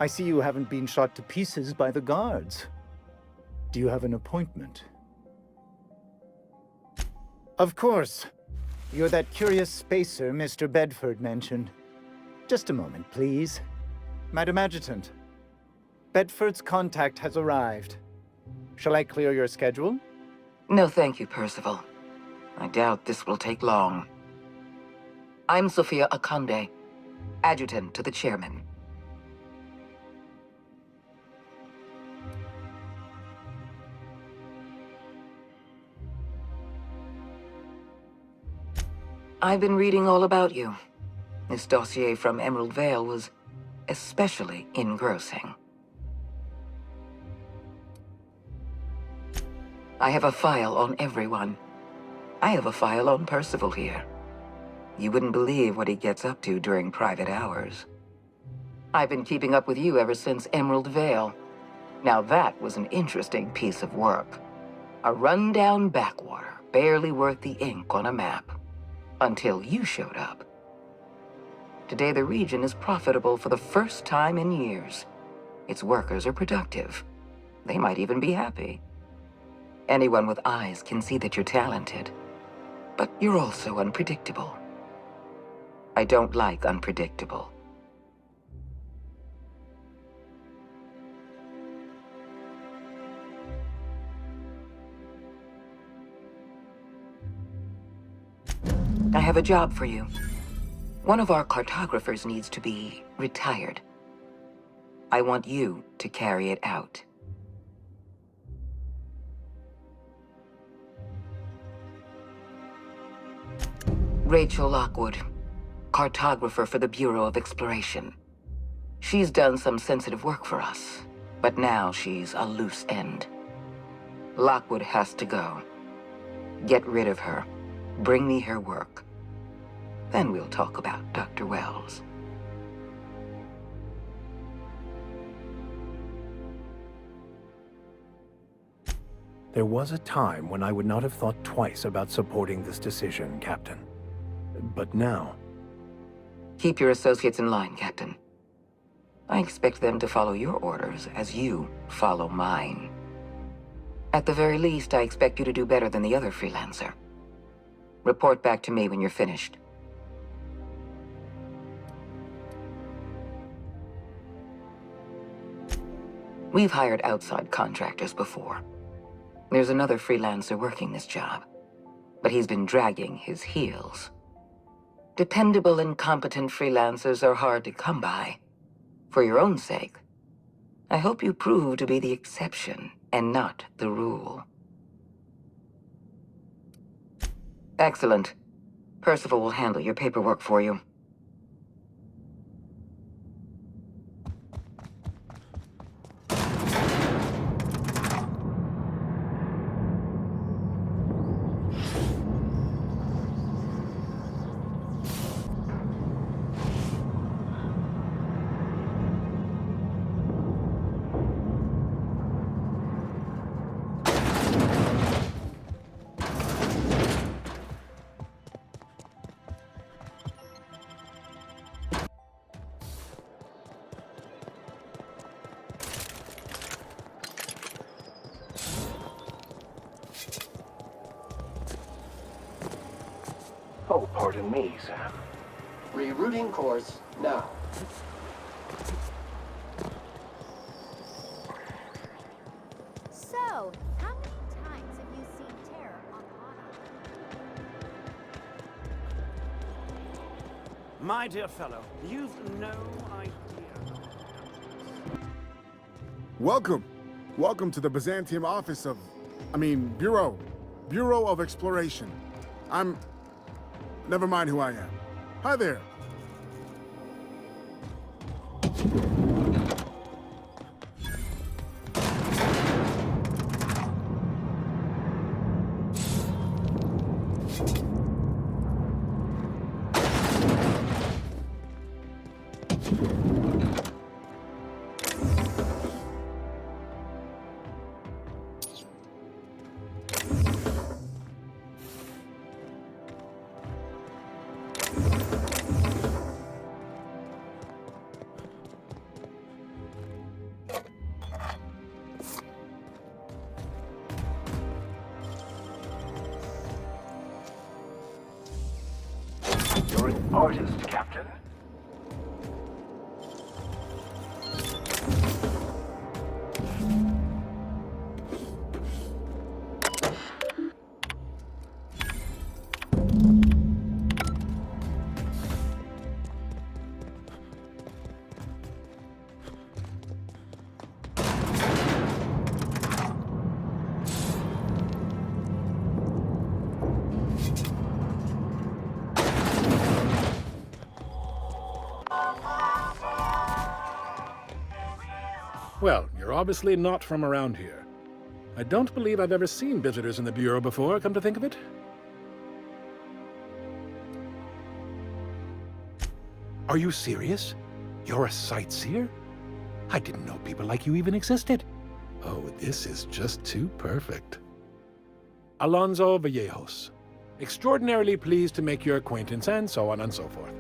I see you haven't been shot to pieces by the guards. Do you have an appointment? Of course. You're that curious spacer Mr. Bedford mentioned. Just a moment, please. Madam Adjutant, Bedford's contact has arrived. Shall I clear your schedule? No, thank you, Percival. I doubt this will take long. I'm Sophia Akande, Adjutant to the Chairman. I've been reading all about you. This dossier from Emerald Vale was especially engrossing. I have a file on everyone. I have a file on Percival here. You wouldn't believe what he gets up to during private hours. I've been keeping up with you ever since Emerald Vale. Now that was an interesting piece of work. A rundown backwater, barely worth the ink on a map. Until you showed up. Today the region is profitable for the first time in years. Its workers are productive. They might even be happy. Anyone with eyes can see that you're talented. But you're also unpredictable. I don't like unpredictable. I have a job for you. One of our cartographers needs to be retired. I want you to carry it out. Rachel Lockwood, cartographer for the Bureau of Exploration. She's done some sensitive work for us, but now she's a loose end. Lockwood has to go. Get rid of her. Bring me her work. Then we'll talk about Dr. Wells. There was a time when I would not have thought twice about supporting this decision, Captain. But now... Keep your associates in line, Captain. I expect them to follow your orders as you follow mine. At the very least, I expect you to do better than the other freelancer. Report back to me when you're finished. We've hired outside contractors before. There's another freelancer working this job, but he's been dragging his heels. Dependable and competent freelancers are hard to come by. For your own sake, I hope you prove to be the exception and not the rule. Excellent. Percival will handle your paperwork for you. Oh, pardon me, Sam. Rerouting course now. So, how many times have you seen terror on Autumn? My dear fellow, you've no idea. Welcome. Welcome to the Byzantium office of... Bureau. Bureau of Exploration. Never mind who I am. Hi there. Artist, Captain. Well, you're obviously not from around here. I don't believe I've ever seen visitors in the Bureau before, come to think of it. Are you serious? You're a sightseer? I didn't know people like you even existed. Oh, this is just too perfect. Alonso Vallejos. Extraordinarily pleased to make your acquaintance, and so on and so forth.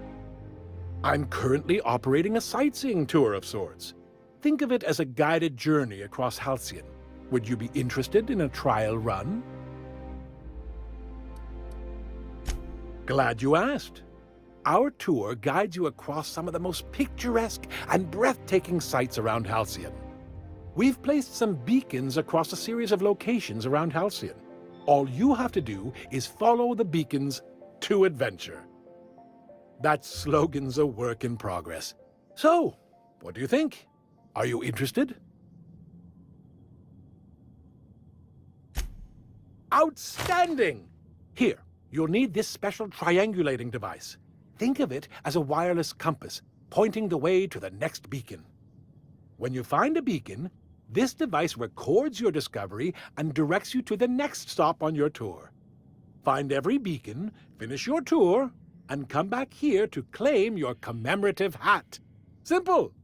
I'm currently operating a sightseeing tour of sorts. Think of it as a guided journey across Halcyon. Would you be interested in a trial run? Glad you asked. Our tour guides you across some of the most picturesque and breathtaking sights around Halcyon. We've placed some beacons across a series of locations around Halcyon. All you have to do is follow the beacons to adventure. That slogan's a work in progress. So, what do you think? Are you interested? Outstanding! Here, you'll need this special triangulating device. Think of it as a wireless compass, pointing the way to the next beacon. When you find a beacon, this device records your discovery and directs you to the next stop on your tour. Find every beacon, finish your tour, and come back here to claim your commemorative hat. Simple!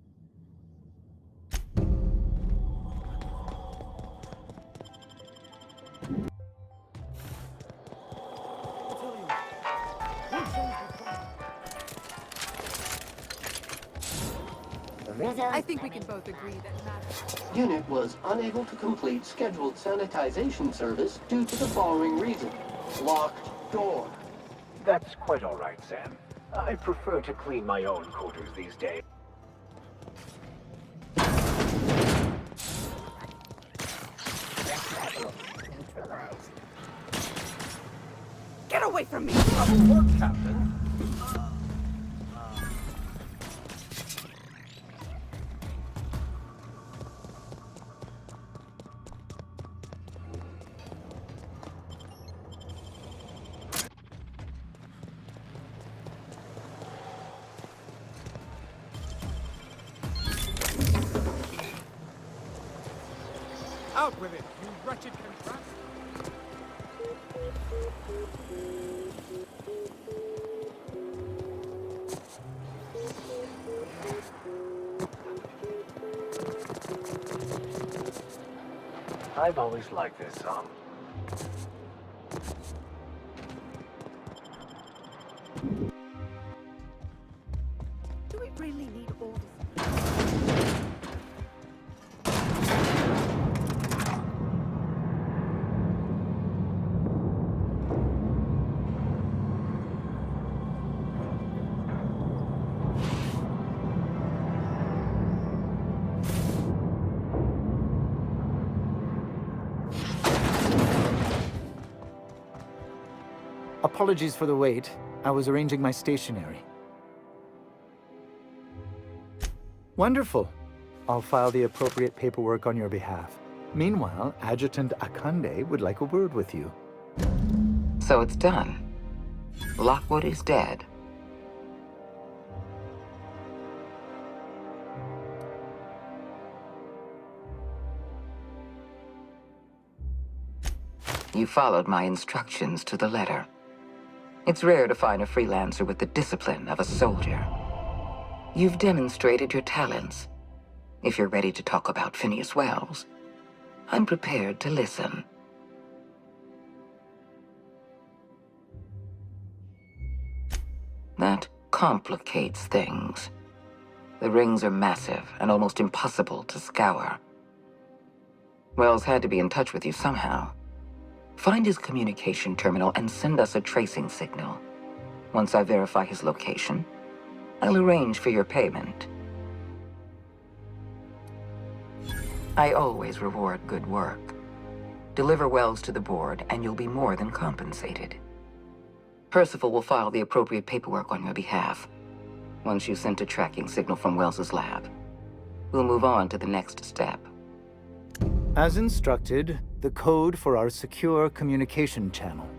I think we can both agree that matters. Unit was unable to complete scheduled sanitization service due to the following reason. Locked door. That's quite all right, Sam. I prefer to clean my own quarters these days. Get away from me! Work, Captain. Out with it, you wretched contraption! I've always liked this song. Do we really need all this? Apologies for the wait. I was arranging my stationery. Wonderful. I'll file the appropriate paperwork on your behalf. Meanwhile, Adjutant Akande would like a word with you. So it's done. Lockwood is dead. You followed my instructions to the letter. It's rare to find a freelancer with the discipline of a soldier. You've demonstrated your talents. If you're ready to talk about Phineas Wells, I'm prepared to listen. That complicates things. The rings are massive and almost impossible to scour. Wells had to be in touch with you somehow. Find his communication terminal and send us a tracing signal. Once I verify his location, I'll arrange for your payment. I always reward good work. Deliver Wells to the board, and you'll be more than compensated. Percival will file the appropriate paperwork on your behalf. Once you sent a tracking signal from Wells's lab, we'll move on to the next step. As instructed, the code for our secure communication channel.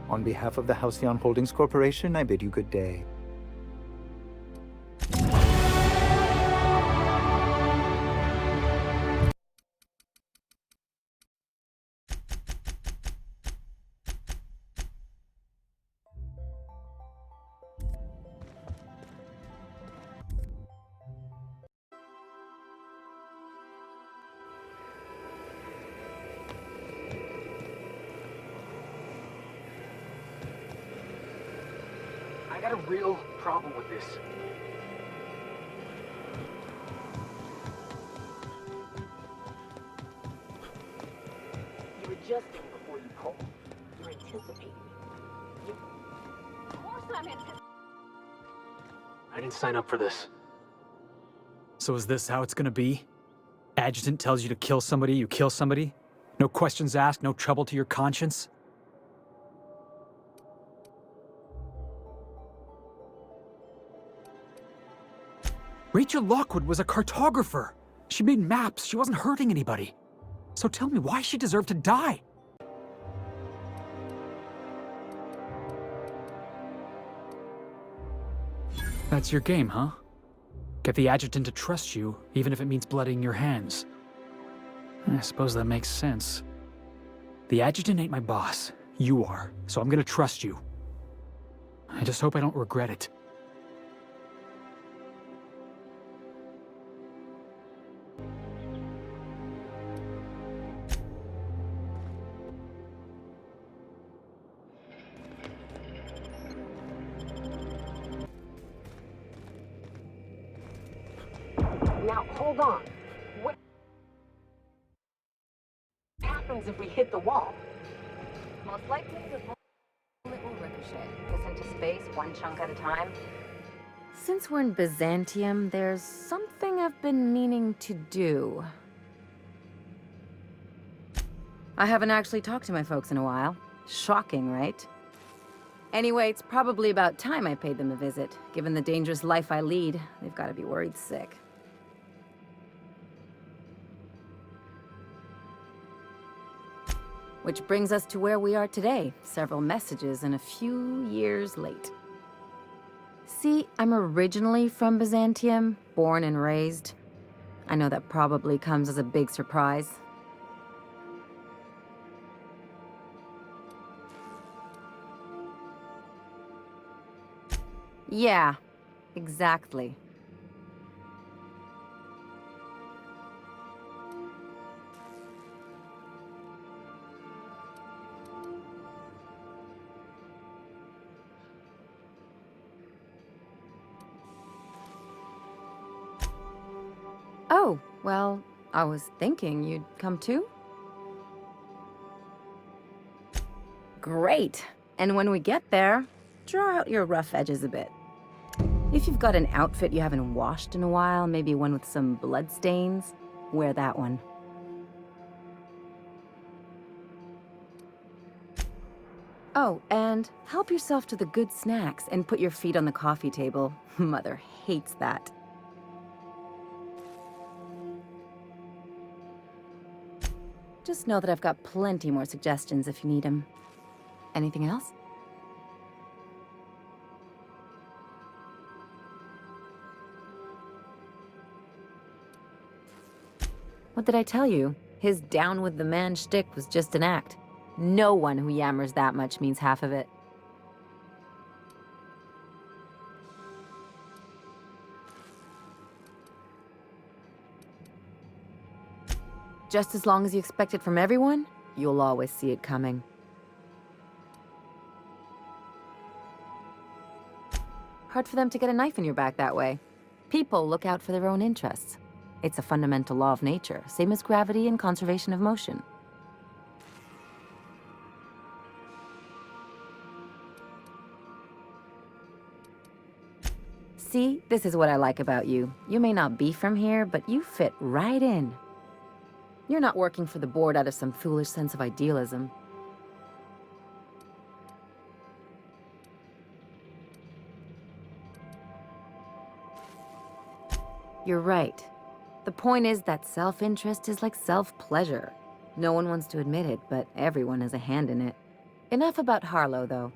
On behalf of the Halcyon Holdings Corporation, I bid you good day. I got a real problem with this. You adjusting before you pull. You're anticipating. Of course I'm anticipating. I didn't sign up for this. So is this how it's gonna be? Adjutant tells you to kill somebody, you kill somebody? No questions asked, no trouble to your conscience? Rachel Lockwood was a cartographer. She made maps, she wasn't hurting anybody. So tell me, why she deserved to die? That's your game, huh? Get the Adjutant to trust you, even if it means bloodying your hands. I suppose that makes sense. The Adjutant ain't my boss. You are, so I'm gonna trust you. I just hope I don't regret it. Now, hold on. What happens if we hit the wall? Most likely, the bullet will ricochet. Piss into space, one chunk at a time. Since we're in Byzantium, there's something I've been meaning to do. I haven't actually talked to my folks in a while. Shocking, right? Anyway, it's probably about time I paid them a visit. Given the dangerous life I lead, they've got to be worried sick. Which brings us to where we are today, several messages and a few years late. See, I'm originally from Byzantium, born and raised. I know that probably comes as a big surprise. Yeah, exactly. Oh, well, I was thinking you'd come too. Great. And when we get there, draw out your rough edges a bit. If you've got an outfit you haven't washed in a while, maybe one with some blood stains, wear that one. Oh, and help yourself to the good snacks and put your feet on the coffee table. Mother hates that. Just know that I've got plenty more suggestions if you need them. Anything else? What did I tell you? His down with the man shtick was just an act. No one who yammers that much means half of it. Just as long as you expect it from everyone, you'll always see it coming. Hard for them to get a knife in your back that way. People look out for their own interests. It's a fundamental law of nature, same as gravity and conservation of motion. See, this is what I like about you. You may not be from here, but you fit right in. You're not working for the board out of some foolish sense of idealism. You're right. The point is that self-interest is like self-pleasure. No one wants to admit it, but everyone has a hand in it. Enough about Harlow, though.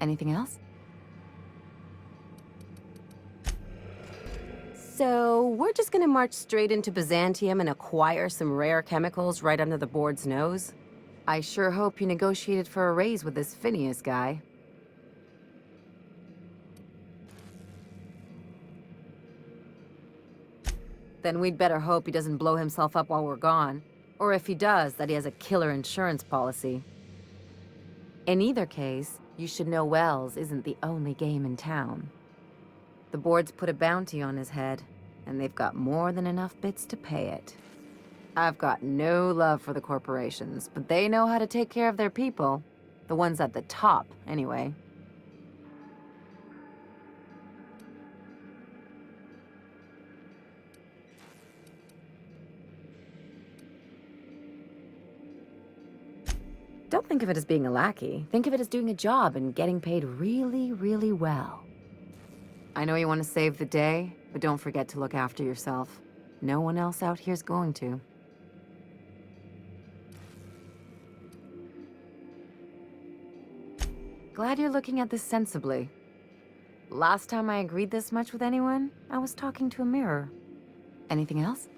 Anything else? So, we're just gonna march straight into Byzantium and acquire some rare chemicals right under the board's nose? I sure hope you negotiated for a raise with this Phineas guy. Then we'd better hope he doesn't blow himself up while we're gone. Or if he does, that he has a killer insurance policy. In either case, you should know Wells isn't the only game in town. The board's put a bounty on his head, and they've got more than enough bits to pay it. I've got no love for the corporations, but they know how to take care of their people. The ones at the top, anyway. Don't think of it as being a lackey. Think of it as doing a job and getting paid really, really well. I know you want to save the day, but don't forget to look after yourself. No one else out here's going to. Glad you're looking at this sensibly. Last time I agreed this much with anyone, I was talking to a mirror. Anything else?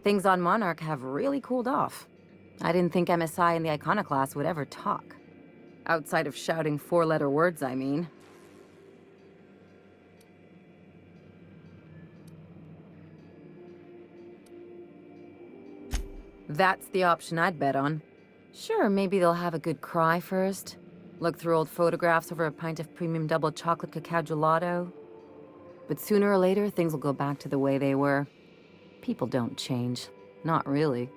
Things on Monarch have really cooled off. I didn't think MSI and the Iconoclast would ever talk. Outside of shouting four-letter words, I mean. That's the option I'd bet on. Sure, maybe they'll have a good cry first. Look through old photographs over a pint of premium double chocolate cacao gelato. But sooner or later, things will go back to the way they were. People don't change. Not really.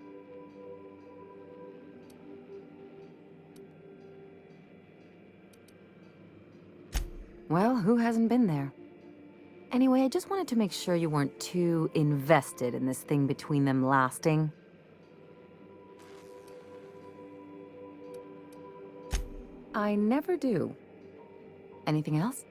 Well, who hasn't been there? Anyway, I just wanted to make sure you weren't too invested in this thing between them lasting. I never do. Anything else?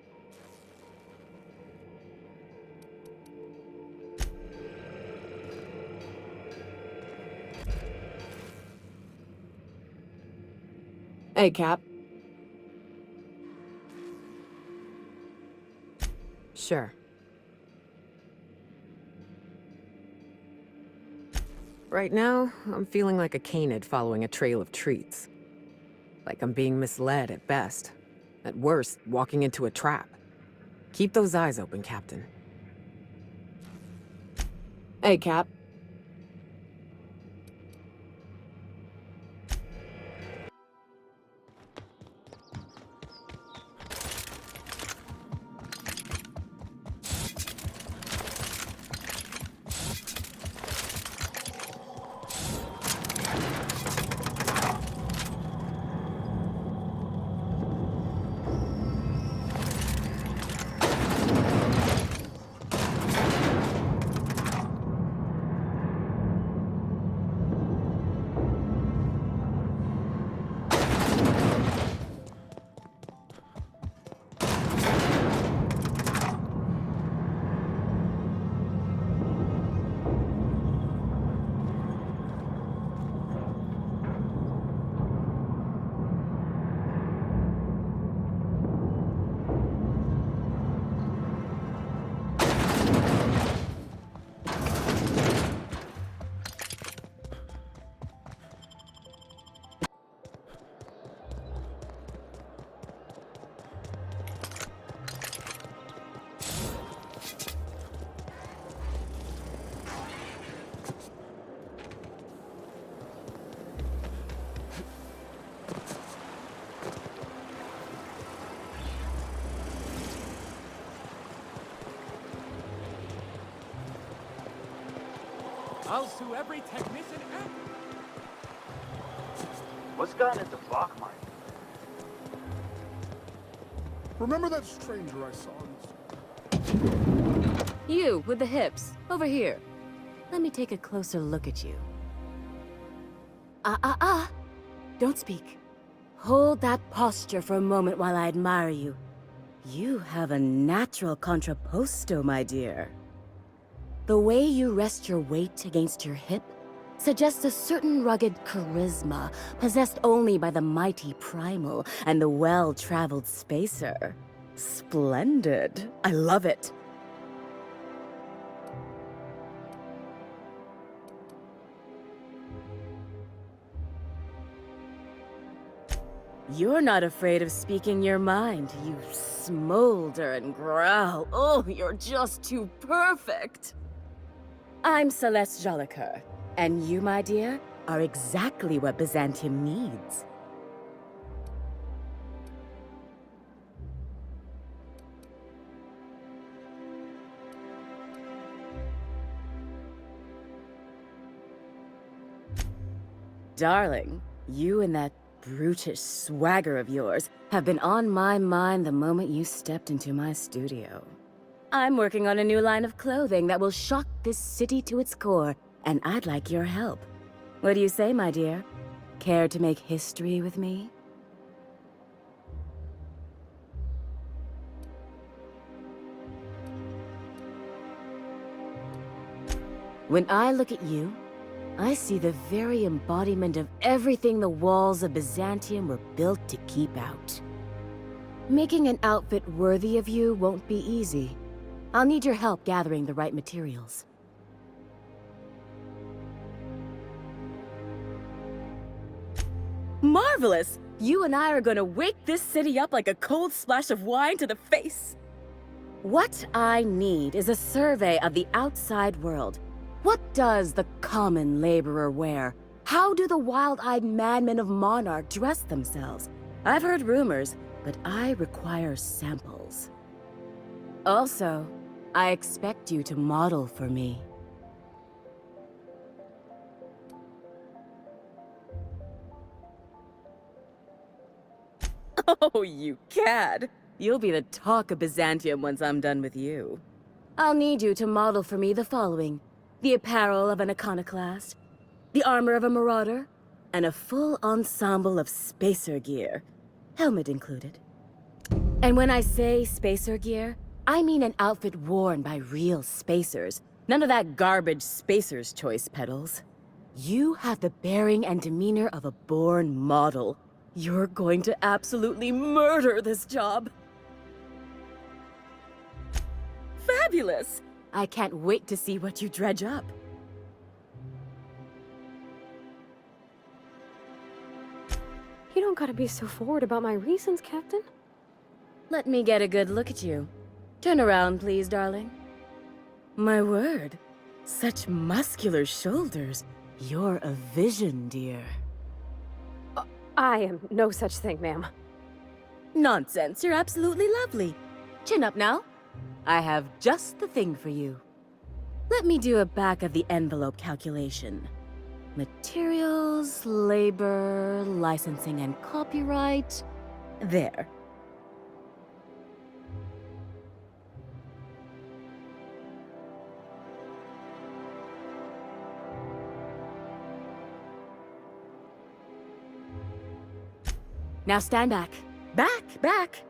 Hey, Cap. Sure. Right now, I'm feeling like a canid following a trail of treats. Like I'm being misled at best. At worst, walking into a trap. Keep those eyes open, Captain. Hey, Cap. I'll sue every technician ever. What's gotten into Bachmine? Remember that stranger I saw in the street? You, with the hips. Over here. Let me take a closer look at you. Don't speak. Hold that posture for a moment while I admire you. You have a natural contrapposto, my dear. The way you rest your weight against your hip suggests a certain rugged charisma possessed only by the mighty primal and the well-traveled spacer. Splendid. I love it. You're not afraid of speaking your mind. You smolder and growl. Oh, you're just too perfect. I'm Celeste Jolicoeur, and you, my dear, are exactly what Byzantium needs. Darling, you and that brutish swagger of yours have been on my mind the moment you stepped into my studio. I'm working on a new line of clothing that will shock this city to its core, and I'd like your help. What do you say, my dear? Care to make history with me? When I look at you, I see the very embodiment of everything the walls of Byzantium were built to keep out. Making an outfit worthy of you won't be easy. I'll need your help gathering the right materials. Marvelous! You and I are gonna wake this city up like a cold splash of wine to the face. What I need is a survey of the outside world. What does the common laborer wear? How do the wild-eyed madmen of Monarch dress themselves? I've heard rumors, but I require samples. Also, I expect you to model for me. Oh, you cad! You'll be the talk of Byzantium once I'm done with you. I'll need you to model for me the following: the apparel of an iconoclast, the armor of a marauder, and a full ensemble of spacer gear, helmet included. And when I say spacer gear, I mean an outfit worn by real spacers, none of that garbage spacer's choice pedals. You have the bearing and demeanor of a born model. You're going to absolutely murder this job. Fabulous! I can't wait to see what you dredge up. You don't gotta be so forward about my reasons, Captain. Let me get a good look at you. Turn around, please, darling. My word, such muscular shoulders. You're a vision, dear. I am no such thing, ma'am. Nonsense, you're absolutely lovely. Chin up now. I have just the thing for you. Let me do a back-of-the-envelope calculation. Materials, labor, licensing and copyright. There. Now stand back. Back!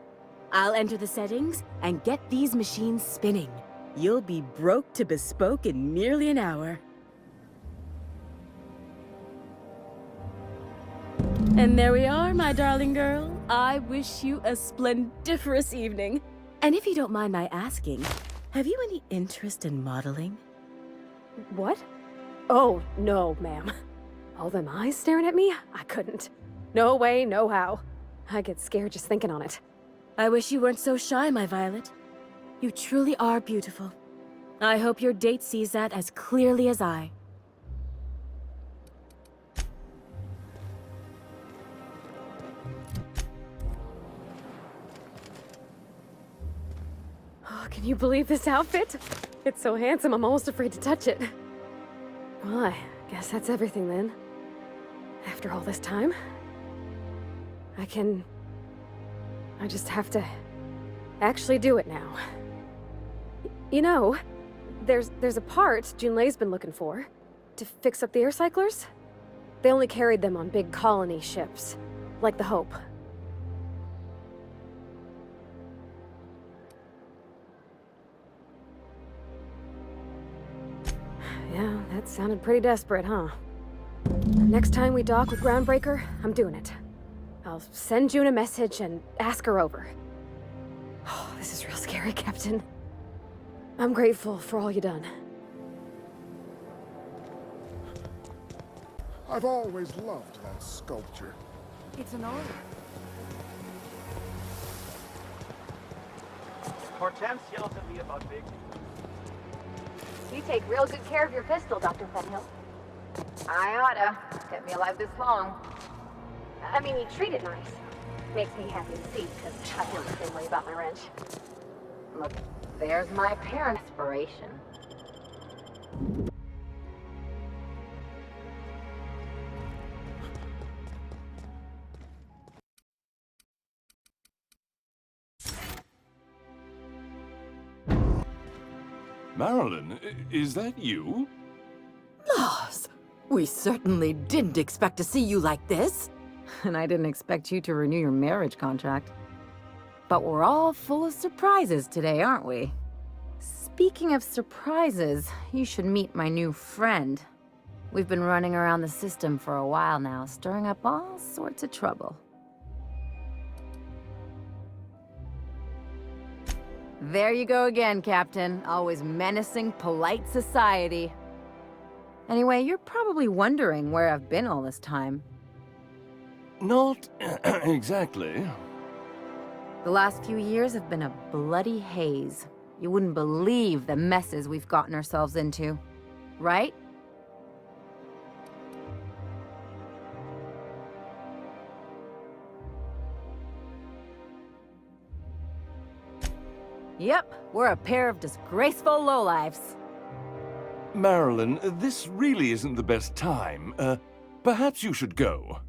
I'll enter the settings and get these machines spinning. You'll be broke to bespoke in merely an hour. And there we are, my darling girl. I wish you a splendiferous evening. And if you don't mind my asking, have you any interest in modeling? What? Oh, no, ma'am. All them eyes staring at me? I couldn't. No way, no how. I get scared just thinking on it. I wish you weren't so shy, my Violet. You truly are beautiful. I hope your date sees that as clearly as I. Oh, can you believe this outfit? It's so handsome, I'm almost afraid to touch it. Well, I guess that's everything then. After all this time, I just have to actually do it now. You know, there's a part Junlei's been looking for to fix up the air cyclers. They only carried them on big colony ships, like the Hope. Yeah, that sounded pretty desperate, huh? Next time we dock with Groundbreaker, I'm doing it. I'll send June a message and ask her over. Oh, this is real scary, Captain. I'm grateful for all you done. I've always loved that sculpture. It's an honor. Hortensio to me about big. You take real good care of your pistol, Dr. Fenhill. I oughta. Kept me alive this long. I mean, you treat it nice. Makes me happy to see, because I feel the same way about my wrench. Look, there's my parent aspiration. Marilyn, is that you? Lars, we certainly didn't expect to see you like this. And I didn't expect you to renew your marriage contract. But we're all full of surprises today, aren't we? Speaking of surprises, you should meet my new friend. We've been running around the system for a while now, stirring up all sorts of trouble. There you go again, Captain. Always menacing polite society. Anyway, you're probably wondering where I've been all this time. Not exactly. The last few years have been a bloody haze. You wouldn't believe the messes we've gotten ourselves into, right? Yep, we're a pair of disgraceful lowlifes. Marilyn, this really isn't the best time. Perhaps you should go.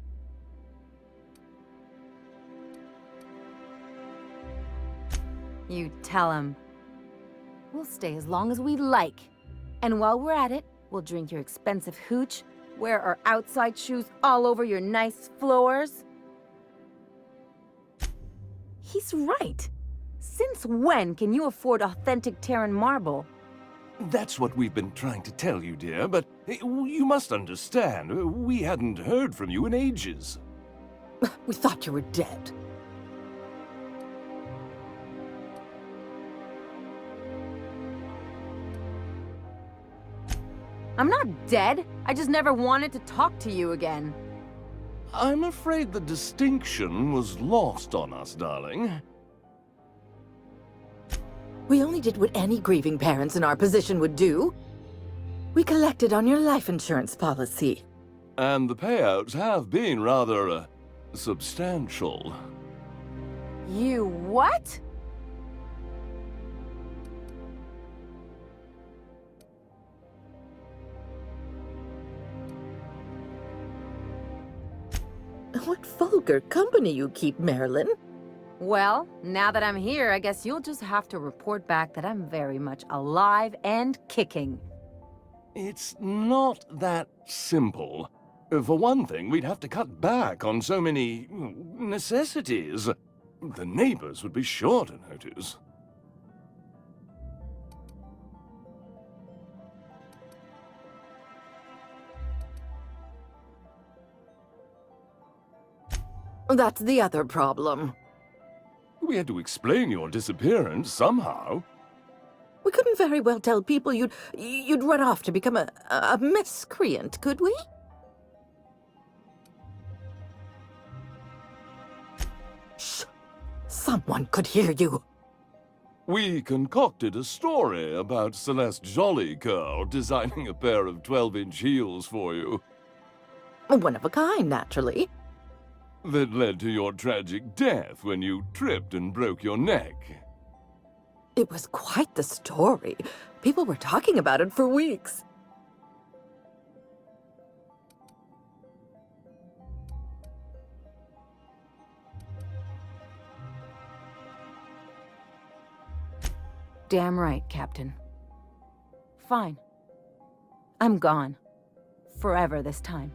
You tell him. We'll stay as long as we like. And while we're at it, we'll drink your expensive hooch, wear our outside shoes all over your nice floors. He's right. Since when can you afford authentic Terran marble? That's what we've been trying to tell you, dear, but you must understand, we hadn't heard from you in ages. We thought you were dead. I'm not dead. I just never wanted to talk to you again. I'm afraid the distinction was lost on us, darling. We only did what any grieving parents in our position would do. We collected on your life insurance policy. And the payouts have been rather, substantial. You what? What vulgar company you keep, Marilyn. Well, now that I'm here, I guess you'll just have to report back that I'm very much alive and kicking. It's not that simple. For one thing, we'd have to cut back on so many necessities. The neighbors would be sure to notice. That's the other problem. We had to explain your disappearance somehow. We couldn't very well tell people you'd run off to become a miscreant, could we? Shh! Someone could hear you. We concocted a story about Celeste Jollycurl designing a pair of 12-inch heels for you. One of a kind, naturally. That led to your tragic death when you tripped and broke your neck. It was quite the story. People were talking about it for weeks. damn right, Captain. Fine. I'm gone. Forever this time.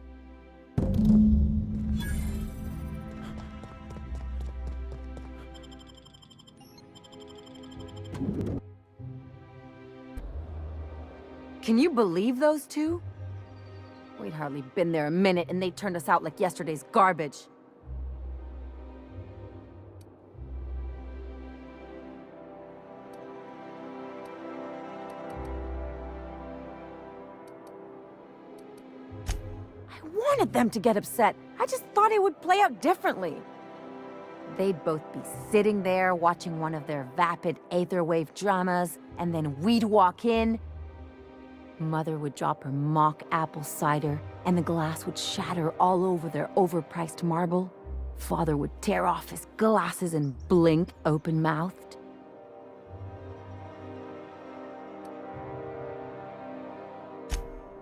Can you believe those two? We'd hardly been there a minute and they turned us out like yesterday's garbage. I wanted them to get upset. I just thought it would play out differently. They'd both be sitting there watching one of their vapid aetherwave dramas, and then we'd walk in. Mother would drop her mock apple cider, and the glass would shatter all over their overpriced marble. Father would tear off his glasses and blink open-mouthed.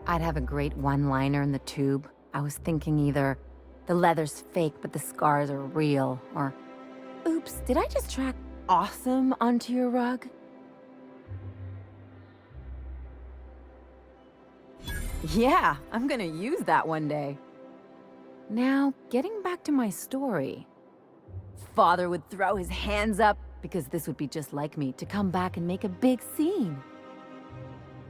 I'd have a great one-liner in the tube. I was thinking either, the leather's fake but the scars are real, or, oops, did I just track awesome onto your rug? Yeah, I'm gonna use that one day. Now, getting back to my story. Father would throw his hands up, because this would be just like me, to come back and make a big scene.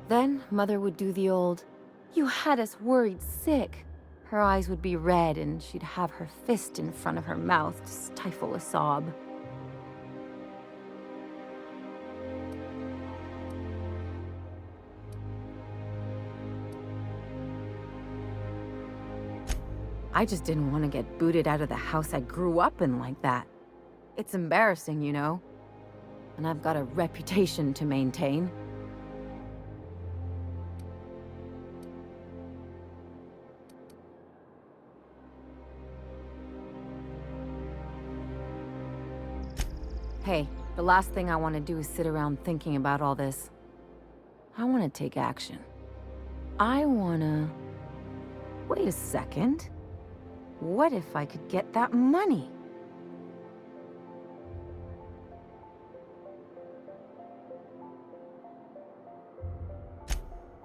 Then, Mother would do the old, "You had us worried sick." Her eyes would be red, and she'd have her fist in front of her mouth to stifle a sob. I just didn't want to get booted out of the house I grew up in like that. It's embarrassing, you know? And I've got a reputation to maintain. Hey, the last thing I want to do is sit around thinking about all this. I want to take action. I want to... Wait a second. What if I could get that money?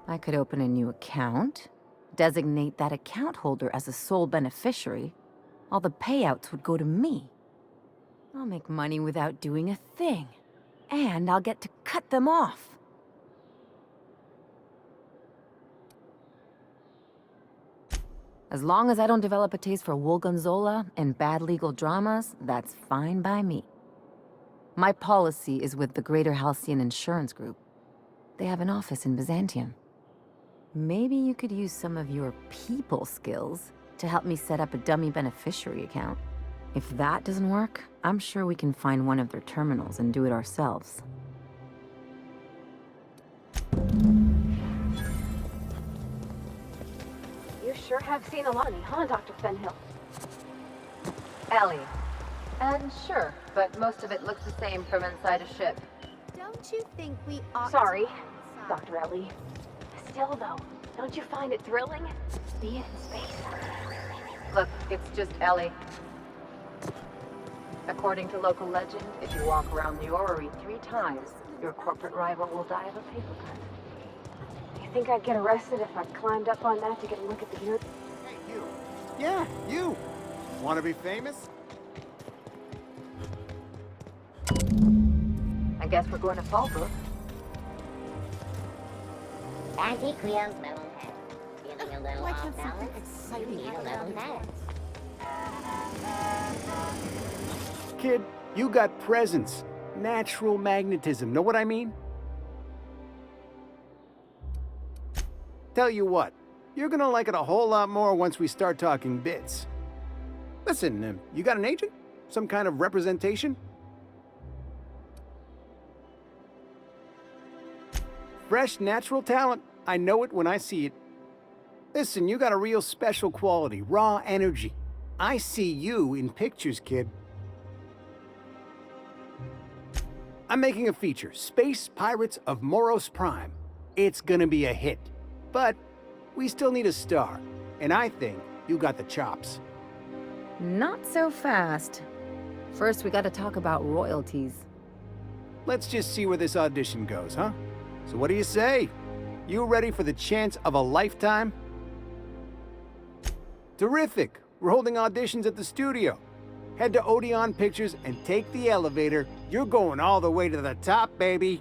I could open a new account, designate that account holder as a sole beneficiary. All the payouts would go to me. I'll make money without doing a thing. And I'll get to cut them off. As long as I don't develop a taste for Woolgonzola and bad legal dramas, that's fine by me. My policy is with the Greater Halcyon Insurance Group. They have an office in Byzantium. Maybe you could use some of your people skills to help me set up a dummy beneficiary account. If that doesn't work, I'm sure we can find one of their terminals and do it ourselves. You sure have seen a lot, huh, Dr. Fenhill? Ellie. And sure, but most of it looks the same from inside a ship. Don't you think we ought Sorry, Dr. Ellie. Still, though, don't you find it thrilling? Being in space. Look, it's just Ellie. According to local legend, if you walk around the orrery 3 times, your corporate rival will die of a paper cut. You think I'd get arrested if I climbed up on that to get a look at the unit? Hey, you. Yeah, you. Want to be famous? I guess we're going to Fallbrook. Anti-Creo's level 10. Feeling a little off balance? You need a level 10. Kid, you got presence. Natural magnetism. Know what I mean? Tell you what, you're gonna like it a whole lot more once we start talking bits. Listen, you got an agent? Some kind of representation? Fresh, natural talent. I know it when I see it. Listen, you got a real special quality, raw energy. I see you in pictures, kid. I'm making a feature, Space Pirates of Moros Prime. It's gonna be a hit. But we still need a star, and I think you got the chops. Not so fast. First, we gotta talk about royalties. let's just see where this audition goes, huh? So what do you say? You ready for the chance of a lifetime? Terrific! We're holding auditions at the studio. Head to Odeon Pictures and take the elevator. You're going all the way to the top, baby!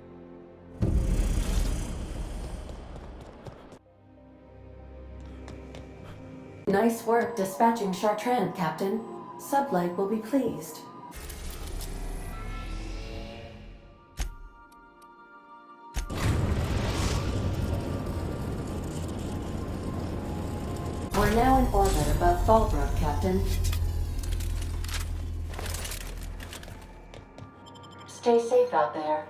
Nice work dispatching Chartrand, Captain. Sublight will be pleased. We're now in orbit above Fallbrook, Captain. Stay safe out there.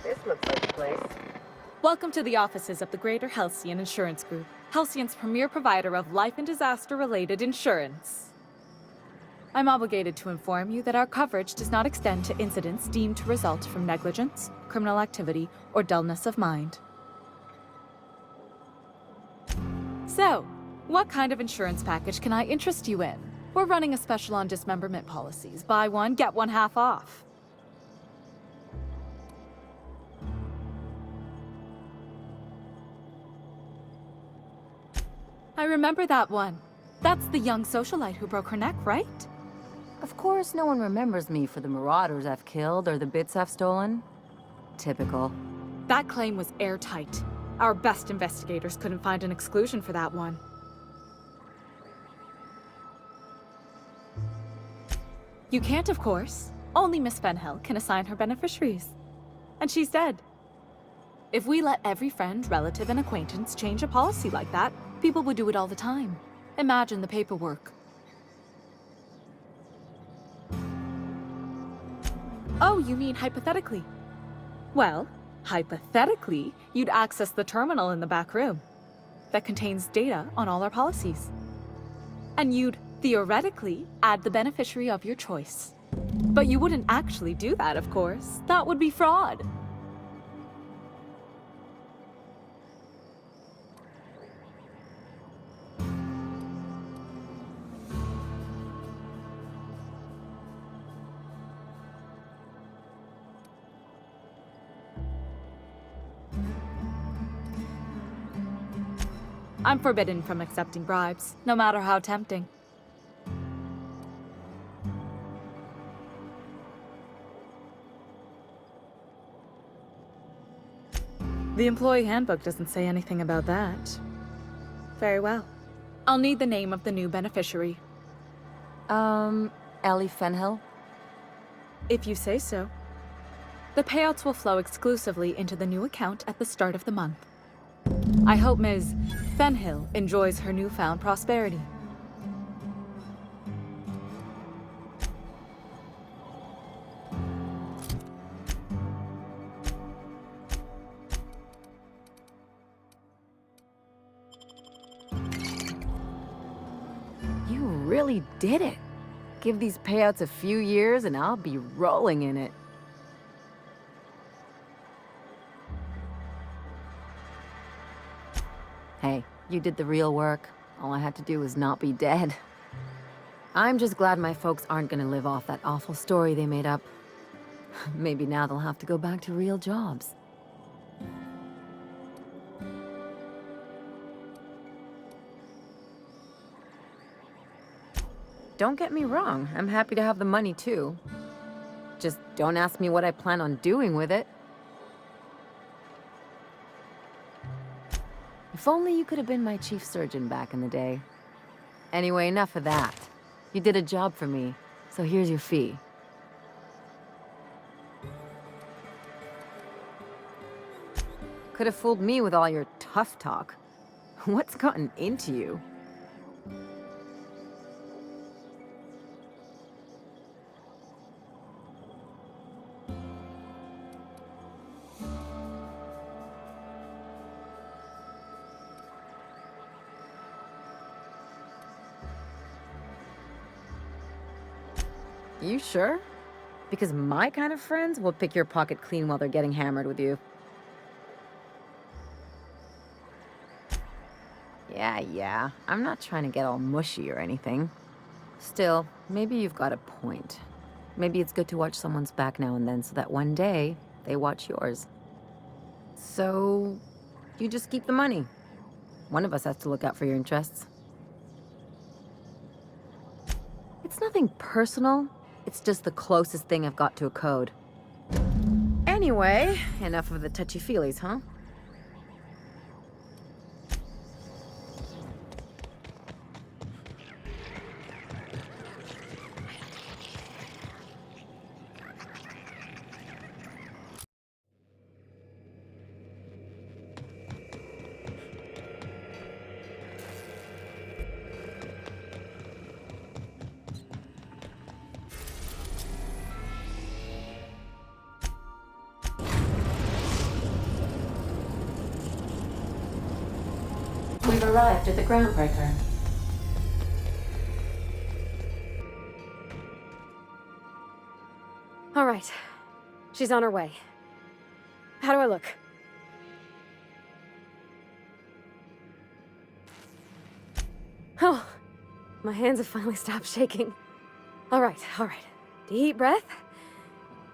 This looks like a place. Welcome to the offices of the Greater Halcyon Insurance Group, Halcyon's premier provider of life and disaster-related insurance. I'm obligated to inform you that our coverage does not extend to incidents deemed to result from negligence, criminal activity, or dullness of mind. So, what kind of insurance package can I interest you in? We're running a special on dismemberment policies. Buy one, get one half off. I remember that one. That's the young socialite who broke her neck, right? Of course, no one remembers me for the marauders I've killed or the bits I've stolen. Typical. That claim was airtight. Our best investigators couldn't find an exclusion for that one. You can't, of course. Only Miss Fenhill can assign her beneficiaries. And she's dead. If we let every friend, relative, and acquaintance change a policy like that, people would do it all the time. Imagine the paperwork. Oh, you mean hypothetically? Well, hypothetically, you'd access the terminal in the back room that contains data on all our policies. And you'd theoretically add the beneficiary of your choice. But you wouldn't actually do that, of course. That would be fraud. I'm forbidden from accepting bribes, no matter how tempting. The employee handbook doesn't say anything about that. Very well. I'll need the name of the new beneficiary. Ellie Fenhill? If you say so. The payouts will flow exclusively into the new account at the start of the month. I hope Ms. Fenhill enjoys her newfound prosperity. You really did it. Give these payouts a few years and I'll be rolling in it. Hey, you did the real work. All I had to do was not be dead. I'm just glad my folks aren't gonna live off that awful story they made up. Maybe now they'll have to go back to real jobs. Don't get me wrong, I'm happy to have the money too. Just don't ask me what I plan on doing with it. If only you could have been my chief surgeon back in the day. Anyway, enough of that. You did a job for me, so here's your fee. Could have fooled me with all your tough talk. What's gotten into you? You sure? Because my kind of friends will pick your pocket clean while they're getting hammered with you. Yeah. I'm not trying to get all mushy or anything. Still, maybe you've got a point. Maybe it's good to watch someone's back now and then so that one day they watch yours. So, you just keep the money. One of us has to look out for your interests. It's nothing personal. It's just the closest thing I've got to a code. Anyway, enough of the touchy-feelies, huh? We've arrived at the groundbreaker. All right. She's on her way. How do I look? Oh, my hands have finally stopped shaking. All right. Deep breath.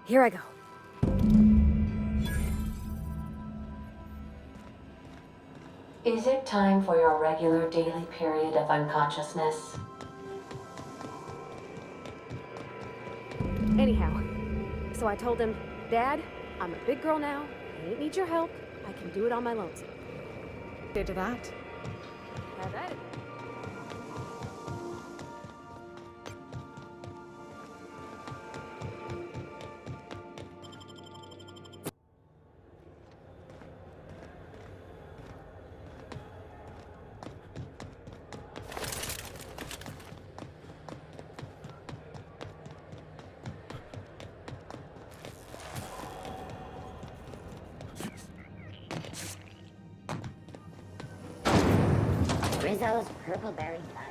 Here I go. Is it time for your regular daily period of unconsciousness? Anyhow, so I told him, Dad, I'm a big girl now. I ain't need your help. I can do it on my lonesome. Did that? Have at it. Rizzo's purple berry fudge.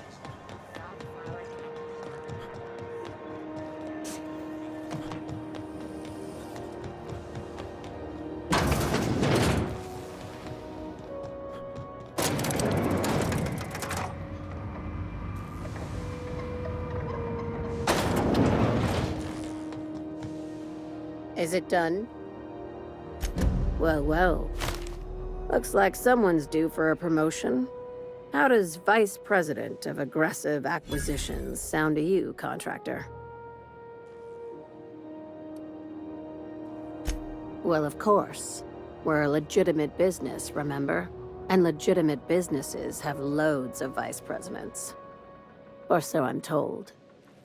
Is it done? Well. Looks like someone's due for a promotion. How does Vice President of Aggressive Acquisitions sound to you, contractor? Well, of course. We're a legitimate business, remember? And legitimate businesses have loads of vice presidents. Or so I'm told.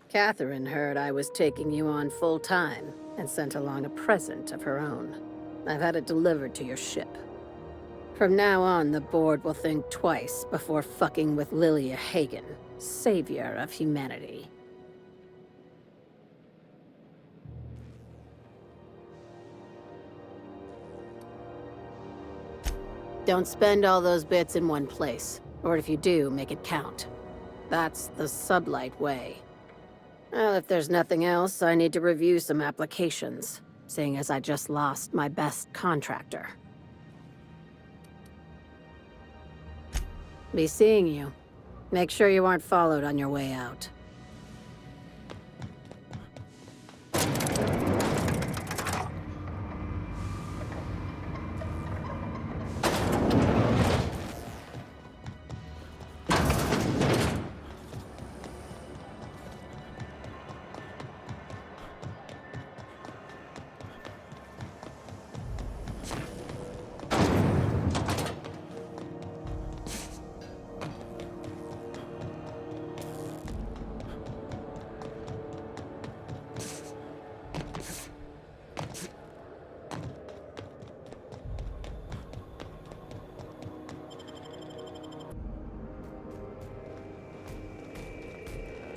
Catherine heard I was taking you on full-time and sent along a present of her own. I've had it delivered to your ship. From now on, the board will think twice before fucking with Lilia Hagan, savior of humanity. Don't spend all those bits in one place, or if you do, make it count. That's the sublight way. Well, if there's nothing else, I need to review some applications, seeing as I just lost my best contractor. Be seeing you. Make sure you aren't followed on your way out.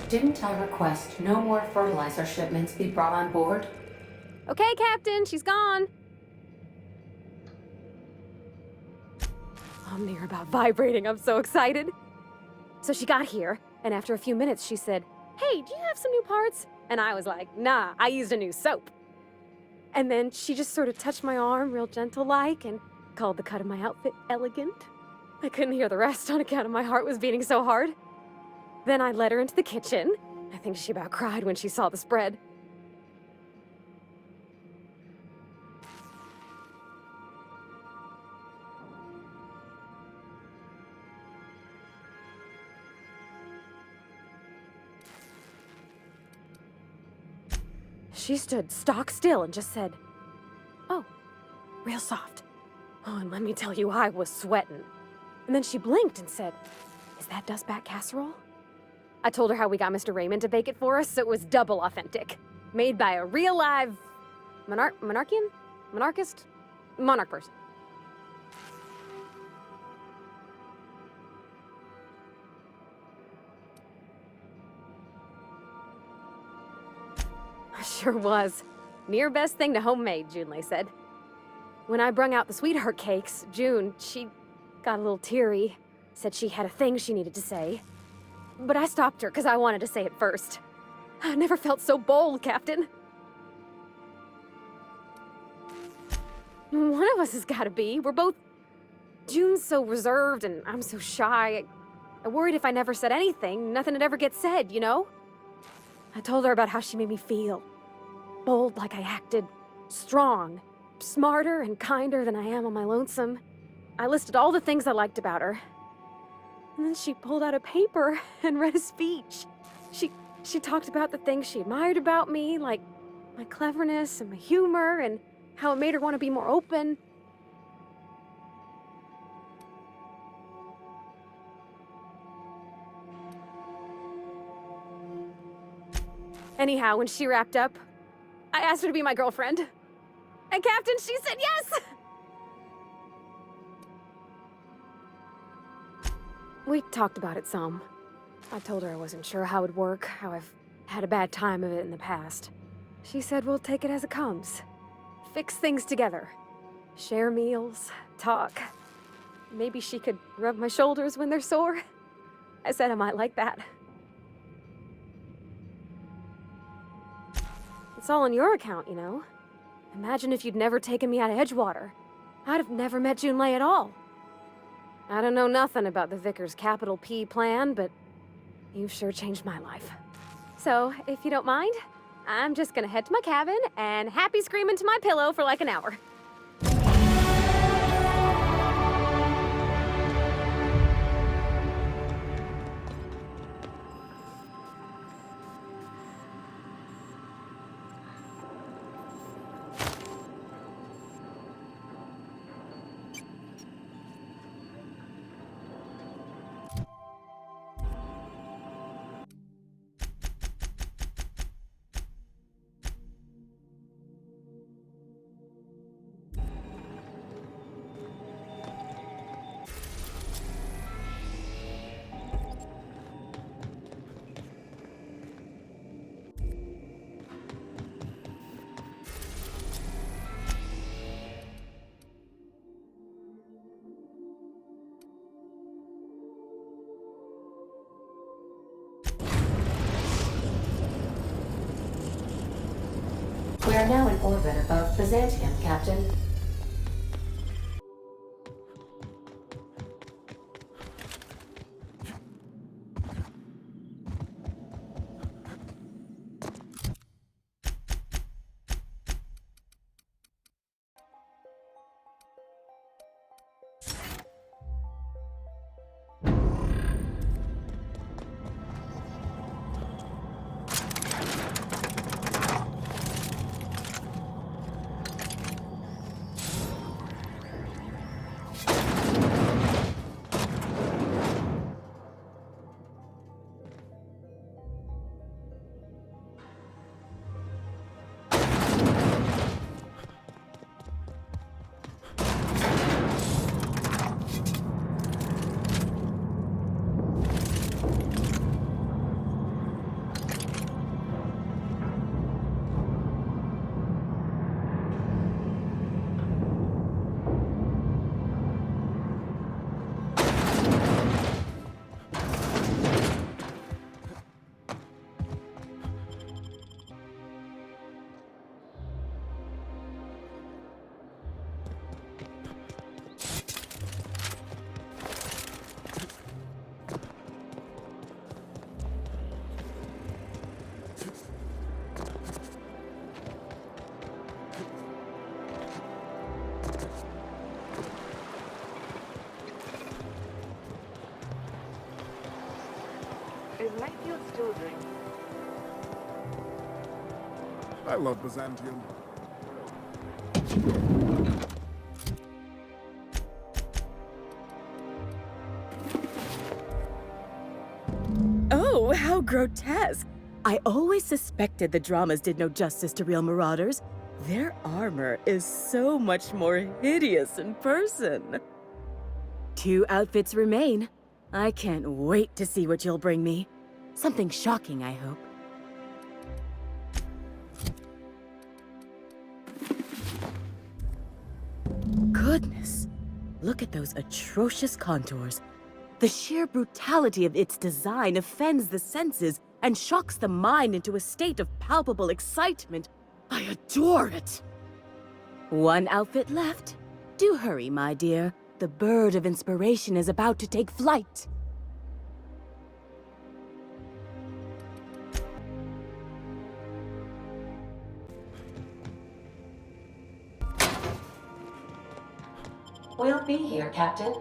Didn't I request no more fertilizer shipments be brought on board? Okay, Captain, she's gone. I'm near about vibrating. I'm so excited. So she got here, and after a few minutes, she said, "Hey, do you have some new parts?" And I was like, "Nah, I used a new soap." And then she just sort of touched my arm real gentle-like and called the cut of my outfit elegant. I couldn't hear the rest on account of my heart was beating so hard. Then I led her into the kitchen. I think she about cried when she saw the spread. She stood stock still and just said, "Oh, real soft." Oh, and let me tell you, I was sweating. And then she blinked and said, "Is that dustbat casserole?" I told her how we got Mr. Raymond to bake it for us, so it was double authentic. Made by a real live monarch person. Sure was. Near best thing to homemade, Junlei said. When I brung out the sweetheart cakes, June, she got a little teary, said she had a thing she needed to say. But I stopped her because I wanted to say it first. I never felt so bold, Captain. One of us has got to be. We're both... June's so reserved and I'm so shy. I worried if I never said anything, nothing would ever get said, you know? I told her about how she made me feel. Bold like I acted. Strong. Smarter and kinder than I am on my lonesome. I listed all the things I liked about her. And then she pulled out a paper and read a speech. She talked about the things she admired about me, like my cleverness and my humor, and how it made her want to be more open. Anyhow, when she wrapped up, I asked her to be my girlfriend. And Captain, she said yes! We talked about it some. I told her I wasn't sure how it'd work, how I've had a bad time of it in the past. She said we'll take it as it comes. Fix things together. Share meals, talk. Maybe she could rub my shoulders when they're sore. I said I might like that. It's all on your account, you know? Imagine if you'd never taken me out of Edgewater. I'd have never met Junlei at all. I don't know nothing about the Vicar's capital P plan, but you've sure changed my life. So, if you don't mind, I'm just gonna head to my cabin and happy scream into my pillow for like an hour. We are now in orbit above Byzantium, Captain. soothing. I love Byzantium. Oh, how grotesque! I always suspected the dramas did no justice to real marauders. Their armor is so much more hideous in person. 2 outfits remain. I can't wait to see what you'll bring me. Something shocking, I hope. Goodness! Look at those atrocious contours. The sheer brutality of its design offends the senses and shocks the mind into a state of palpable excitement. I adore it! 1 outfit left. Do hurry, my dear. The bird of inspiration is about to take flight. We'll be here, Captain.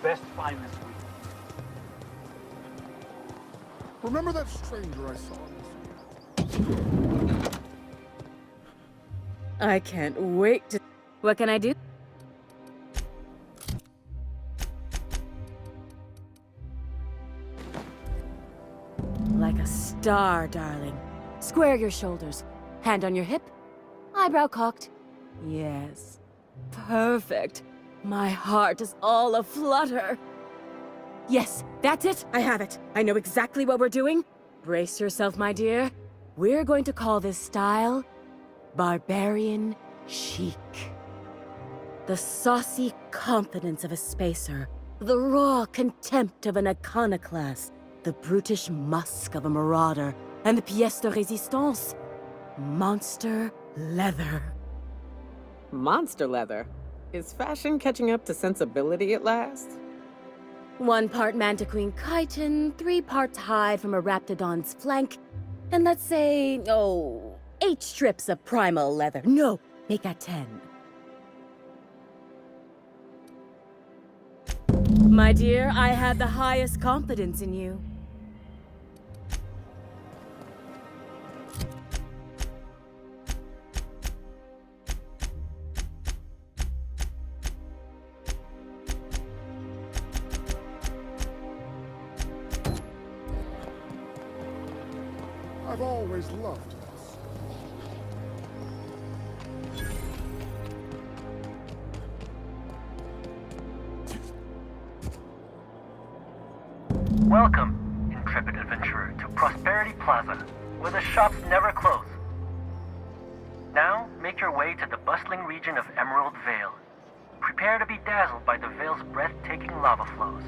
Best find this week. Remember that stranger I saw? I can't wait to... What can I do? Like a star, darling. Square your shoulders. Hand on your hip. Eyebrow cocked. Yes. Perfect. My heart is all aflutter. Yes, that's it. I have it. I know exactly what we're doing. Brace yourself, my dear. We're going to call this style Barbarian Chic. The saucy confidence of a spacer. The raw contempt of an iconoclast. The brutish musk of a marauder. And the pièce de résistance. Monster leather. Monster leather? Is fashion catching up to sensibility at last? 1 part Mantiqueen chitin, 3 parts hide from a Raptidon's flank, and let's say, 8 strips of primal leather. No, make that 10. My dear, I have the highest confidence in you. I've always loved this. Welcome, intrepid adventurer, to Prosperity Plaza, where the shops never close. Now, make your way to the bustling region of Emerald Vale. Prepare to be dazzled by the Vale's breathtaking lava flows,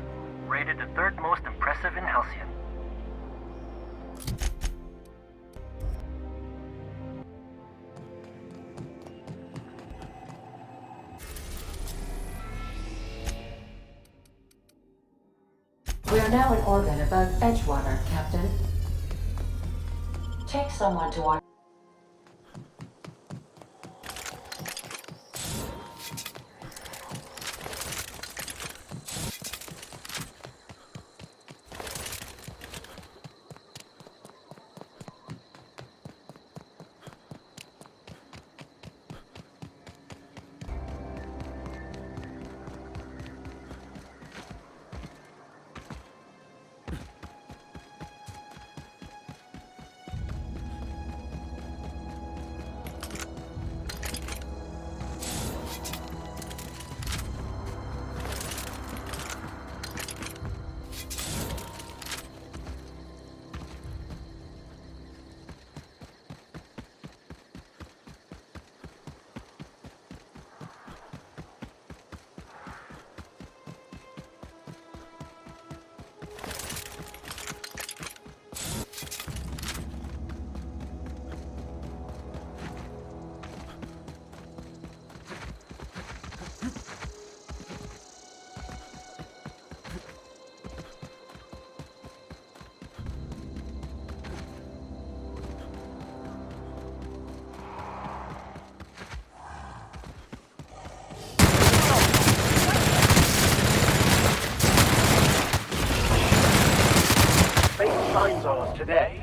rated the 3rd most impressive in Halcyon. We are now in orbit above Edgewater, Captain. Take someone to our... yourself today.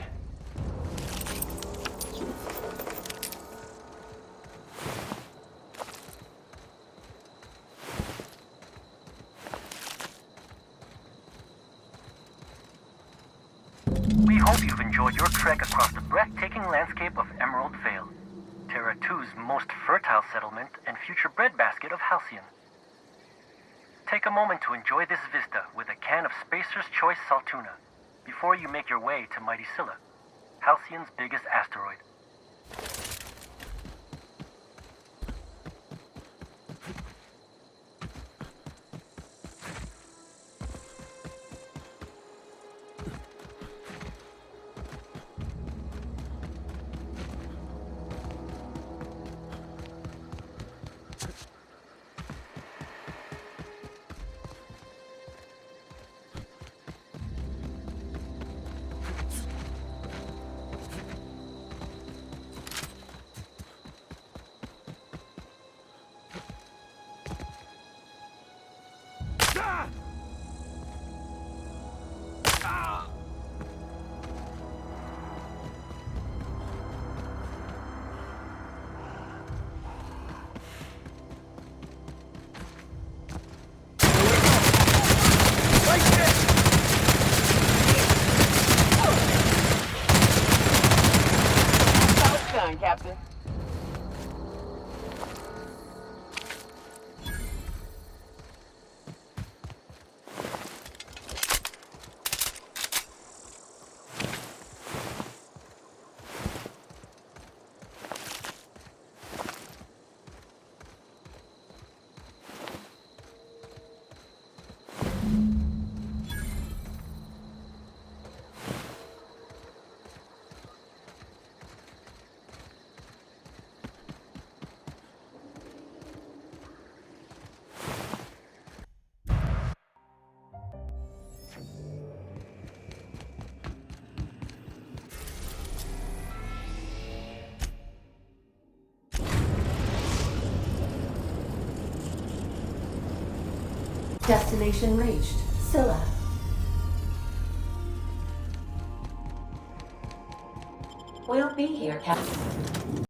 We hope you've enjoyed your trek across the breathtaking landscape of Emerald Vale, Terra 2's most fertile settlement and future breadbasket of Halcyon. Take a moment to enjoy this vista with a can of Spacer's Choice Saltuna before you make your way to Mighty Scylla, Halcyon's biggest asteroid. Captain. Destination reached. Scylla. We'll be here, Captain.